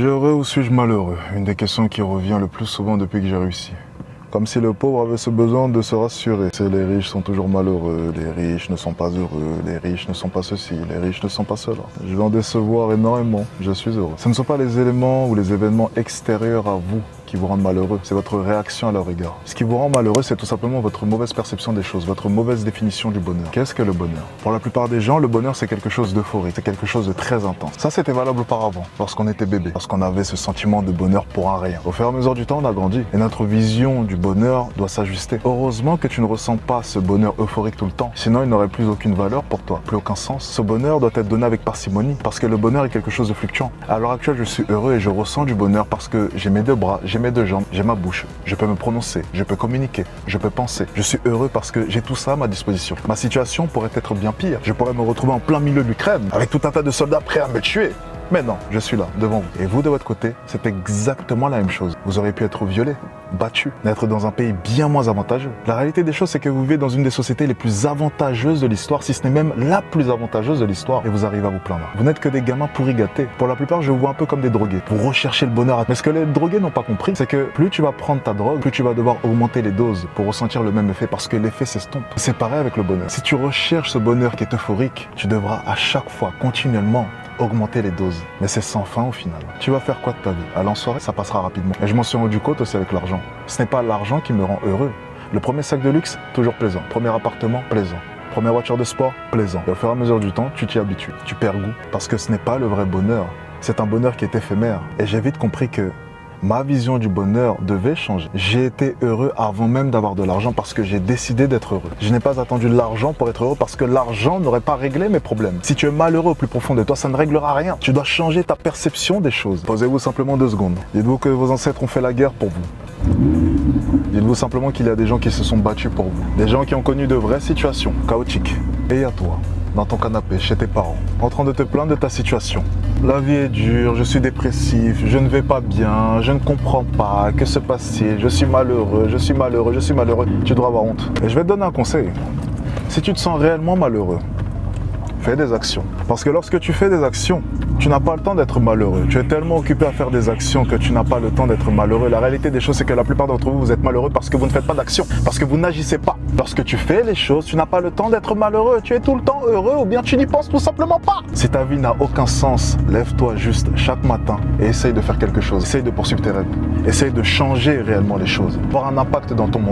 heureux ou suis-je malheureux? Une des questions qui revient le plus souvent depuis que j'ai réussi. Comme si le pauvre avait ce besoin de se rassurer. C'est les riches sont toujours malheureux, les riches ne sont pas heureux, les riches ne sont pas ceci, les riches ne sont pas cela. Je vais en décevoir énormément, je suis heureux. Ce ne sont pas les éléments ou les événements extérieurs à vous qui vous rendent malheureux, c'est votre réaction à leur égard. Ce qui vous rend malheureux, c'est tout simplement votre mauvaise perception des choses, votre mauvaise définition du bonheur. Qu'est-ce que le bonheur? Pour la plupart des gens, le bonheur c'est quelque chose d'euphorique, c'est quelque chose de très intense. Ça c'était valable auparavant, lorsqu'on était bébé, lorsqu'on avait ce sentiment de bonheur pour un rien. Au fur et à mesure du temps, on a grandi et notre vision du bonheur doit s'ajuster. Heureusement que tu ne ressens pas ce bonheur euphorique tout le temps, sinon il n'aurait plus aucune valeur pour toi, plus aucun sens. Ce bonheur doit être donné avec parcimonie, parce que le bonheur est quelque chose de fluctuant. À l'heure actuelle, je suis heureux et je ressens du bonheur parce que j'ai mes deux bras, j'ai mes deux jambes, j'ai ma bouche, je peux me prononcer, je peux communiquer, je peux penser. Je suis heureux parce que j'ai tout ça à ma disposition. Ma situation pourrait être bien pire. Je pourrais me retrouver en plein milieu de l'Ukraine, avec tout un tas de soldats prêts à me tuer. Mais non, je suis là, devant vous. Et vous, de votre côté, c'est exactement la même chose. Vous auriez pu être violé, battu, naître dans un pays bien moins avantageux. La réalité des choses, c'est que vous vivez dans une des sociétés les plus avantageuses de l'histoire, si ce n'est même la plus avantageuse de l'histoire, et vous arrivez à vous plaindre. Vous n'êtes que des gamins pourri gâtés. Pour la plupart, je vous vois un peu comme des drogués. Vous recherchez le bonheur. Mais ce que les drogués n'ont pas compris, c'est que plus tu vas prendre ta drogue, plus tu vas devoir augmenter les doses pour ressentir le même effet, parce que l'effet s'estompe. C'est pareil avec le bonheur. Si tu recherches ce bonheur qui est euphorique, tu devras à chaque fois, continuellement, augmenter les doses. Mais c'est sans fin au final. Tu vas faire quoi de ta vie? Aller en soirée, ça passera rapidement. Et je m'en suis rendu compte aussi avec l'argent. Ce n'est pas l'argent qui me rend heureux. Le premier sac de luxe, toujours plaisant. Premier appartement, plaisant. Première voiture de sport, plaisant. Et au fur et à mesure du temps, tu t'y habitues. Tu perds goût. Parce que ce n'est pas le vrai bonheur. C'est un bonheur qui est éphémère. Et j'ai vite compris que ma vision du bonheur devait changer. J'ai été heureux avant même d'avoir de l'argent parce que j'ai décidé d'être heureux. Je n'ai pas attendu l'argent pour être heureux parce que l'argent n'aurait pas réglé mes problèmes. Si tu es malheureux au plus profond de toi, ça ne réglera rien. Tu dois changer ta perception des choses. Posez-vous simplement 2 secondes. Dites-vous que vos ancêtres ont fait la guerre pour vous. Dites-vous simplement qu'il y a des gens qui se sont battus pour vous. Des gens qui ont connu de vraies situations chaotiques. Et à toi, dans ton canapé, chez tes parents, en train de te plaindre de ta situation. La vie est dure, je suis dépressif, je ne vais pas bien, je ne comprends pas, que se passe-t-il, je suis malheureux, je suis malheureux, je suis malheureux. Tu dois avoir honte. Et je vais te donner un conseil. Si tu te sens réellement malheureux, fais des actions. Parce que lorsque tu fais des actions, tu n'as pas le temps d'être malheureux. Tu es tellement occupé à faire des actions que tu n'as pas le temps d'être malheureux. La réalité des choses, c'est que la plupart d'entre vous, vous êtes malheureux parce que vous ne faites pas d'action, parce que vous n'agissez pas. Lorsque tu fais les choses, tu n'as pas le temps d'être malheureux. Tu es tout le temps heureux ou bien tu n'y penses tout simplement pas. Si ta vie n'a aucun sens, lève-toi juste chaque matin et essaye de faire quelque chose. Essaye de poursuivre tes rêves. Essaye de changer réellement les choses. Avoir un impact dans ton monde.